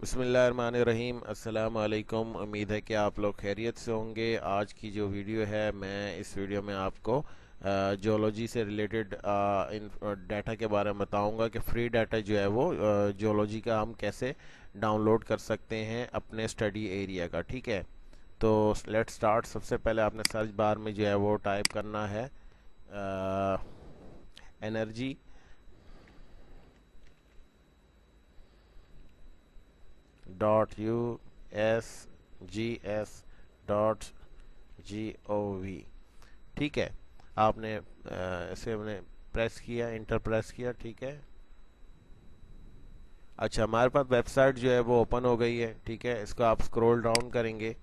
बिस्मिल्लाहिर्रहमानिर्रहीम। अस्सलाम वालेकुम। उम्मीद है कि आप लोग खैरियत से होंगे। आज की जो वीडियो है, मैं इस वीडियो में आपको जियोलॉजी से रिलेटेड इन डाटा के बारे में बताऊंगा कि फ्री डाटा जो है वो जियोलॉजी का हम कैसे डाउनलोड कर सकते हैं अपने स्टडी एरिया का। ठीक है, तो लेट्स स्टार्ट। सबसे पहले आपने सर्च बार में जो है वो टाइप करना है एनर्जी .usgs.gov। ठीक है, आपने इसे हमने प्रेस किया, इंटर प्रेस किया। ठीक है, अच्छा, हमारे पास वेबसाइट जो है वो ओपन हो गई है। ठीक है, इसको आप स्क्रॉल डाउन करेंगे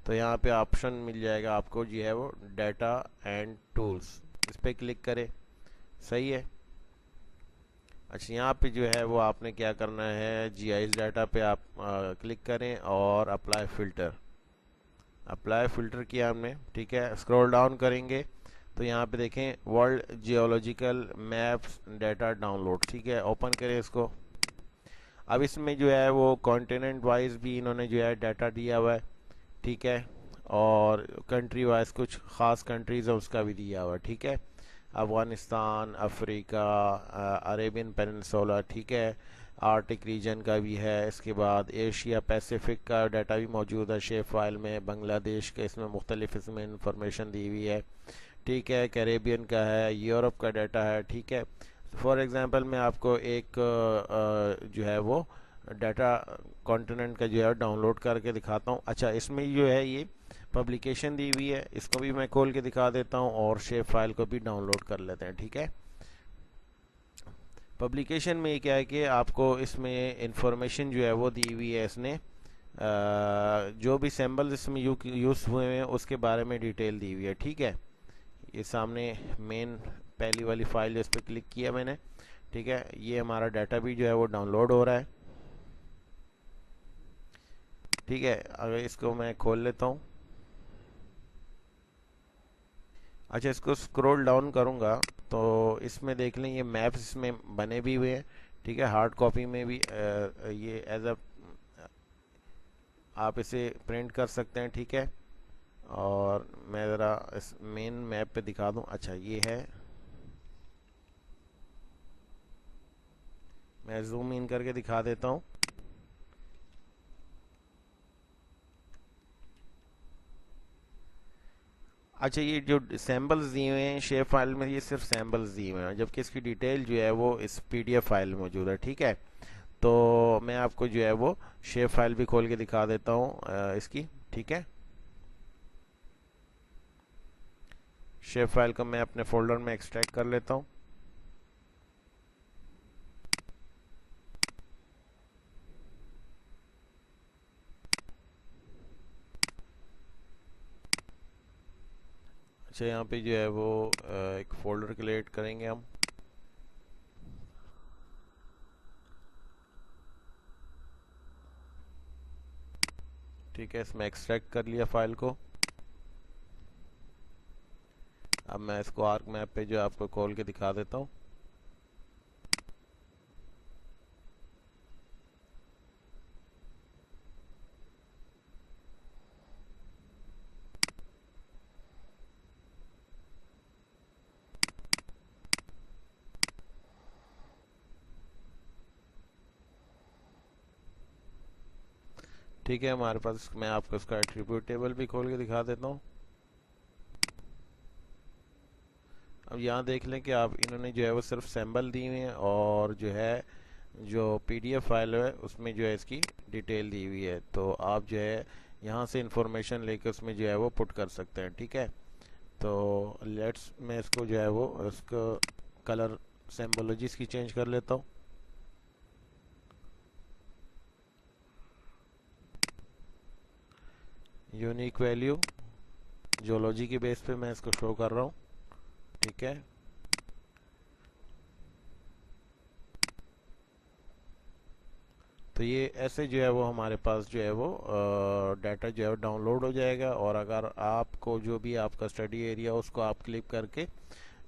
तो यहाँ पे ऑप्शन मिल जाएगा आपको जो है वो डाटा एंड टूल्स। इस पर क्लिक करें। सही है। अच्छा, यहाँ पे जो है वो आपने क्या करना है, जीआईएस डाटा पे आप क्लिक करें और अप्लाई फ़िल्टर। अप्लाई फ़िल्टर किया हमने। ठीक है, स्क्रॉल डाउन करेंगे तो यहाँ पे देखें world geological maps data download. ठीक है, ओपन करें इसको। अब इसमें जो है वो कॉन्टिनेंट वाइज भी इन्होंने जो है डाटा दिया हुआ है। ठीक है, और कंट्री वाइज कुछ ख़ास कंट्रीज़ है उसका भी दिया हुआ है। ठीक है, अफ़गानिस्तान, अफ्रीका, अरेबियन पेनिनसोला। ठीक है, आर्टिक रीजन का भी है। इसके बाद एशिया पैसिफिक का डाटा भी मौजूद है शेप फाइल में। बांग्लादेश का इसमें मुख्तलिफ इसमें इंफॉर्मेशन दी हुई है। ठीक है, कैरेबियन का है, यूरोप का डाटा है। ठीक है, फॉर एग्जांपल मैं आपको एक जो है वो डाटा कॉन्टिनेंट का जो है डाउनलोड करके दिखाता हूँ। अच्छा, इसमें जो है ये पब्लिकेशन दी हुई है, इसको भी मैं खोल के दिखा देता हूँ और शेप फाइल को भी डाउनलोड कर लेते हैं। ठीक है, पब्लिकेशन में क्या है कि आपको इसमें इंफॉर्मेशन जो है वो दी हुई है। इसने जो भी सैम्पल्स इसमें यूज़ हुए हैं उसके बारे में डिटेल दी हुई है। ठीक है, ये सामने मेन पहली वाली फाइल इस पर क्लिक किया मैंने। ठीक है, ये हमारा डाटा भी जो है वो डाउनलोड हो रहा है। ठीक है, अगर इसको मैं खोल लेता हूँ। अच्छा, इसको स्क्रॉल डाउन करूँगा तो इसमें देख लें ये मैप्स इसमें बने भी हुए हैं। ठीक है, हार्ड कॉपी में भी ये एज अ आप इसे प्रिंट कर सकते हैं। ठीक है, और मैं ज़रा इस मेन मैप पे दिखा दूँ। अच्छा, ये है, मैं जूम इन करके दिखा देता हूँ। अच्छा, ये जो सैम्पल्स दिए हुए हैं शेप फाइल में, ये सिर्फ सैम्पल्स दिए हुए हैं, जबकि इसकी डिटेल जो है वो इस पीडीएफ फाइल में मौजूद है। ठीक है, तो मैं आपको जो है वो शेप फाइल भी खोल के दिखा देता हूँ इसकी। ठीक है, शेप फाइल को मैं अपने फोल्डर में एक्सट्रैक्ट कर लेता हूँ। अच्छा, यहाँ पे जो है वो एक फोल्डर क्रिएट करेंगे हम। ठीक है, इसमें एक्सट्रैक्ट कर लिया फाइल को। अब मैं इसको आर्क मैप पे जो आपको खोल के दिखा देता हूँ। ठीक है, हमारे पास, मैं आपको इसका एट्रीब्यूट टेबल भी खोल के दिखा देता हूँ। अब यहाँ देख लें कि आप इन्होंने जो है वो सिर्फ सैम्पल दी हुई हैं और जो है जो पीडीएफ फाइल है उसमें जो है इसकी डिटेल दी हुई है। तो आप जो है यहाँ से इंफॉर्मेशन लेकर उसमें जो है वो पुट कर सकते हैं। ठीक है, तो लेट्स, मैं इसको जो है वो इसको कलर सिंबोलॉजीज की चेंज कर लेता हूँ। यूनिक वैल्यू जियोलॉजी के बेस पे मैं इसको शो कर रहा हूँ। ठीक है, तो ये ऐसे जो है वो हमारे पास जो है वो डाटा जो है डाउनलोड हो जाएगा। और अगर आपको जो भी आपका स्टडी एरिया उसको आप क्लिक करके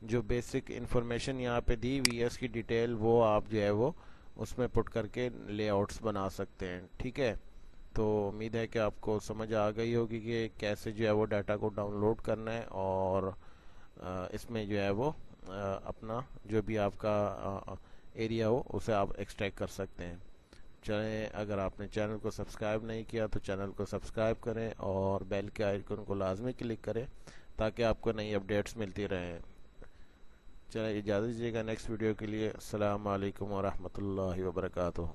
जो बेसिक इंफॉर्मेशन यहाँ पे दी हुई है उसकी डिटेल वो आप जो है वो उसमें पुट करके लेआउट्स बना सकते हैं। ठीक है, तो उम्मीद है कि आपको समझ आ गई होगी कि कैसे जो है वो डाटा को डाउनलोड करना है, और इसमें जो है वो अपना जो भी आपका एरिया हो उसे आप एक्सट्रैक्ट कर सकते हैं। चले, अगर आपने चैनल को सब्सक्राइब नहीं किया तो चैनल को सब्सक्राइब करें और बेल के आइकन को लाजमी क्लिक करें ताकि आपको नई अपडेट्स मिलती रहें। चलिए इजाज़त दीजिएगा नेक्स्ट वीडियो के लिए। अस्सलाम वालेकुम वरहमतुल्लाहि वबरकातुहू।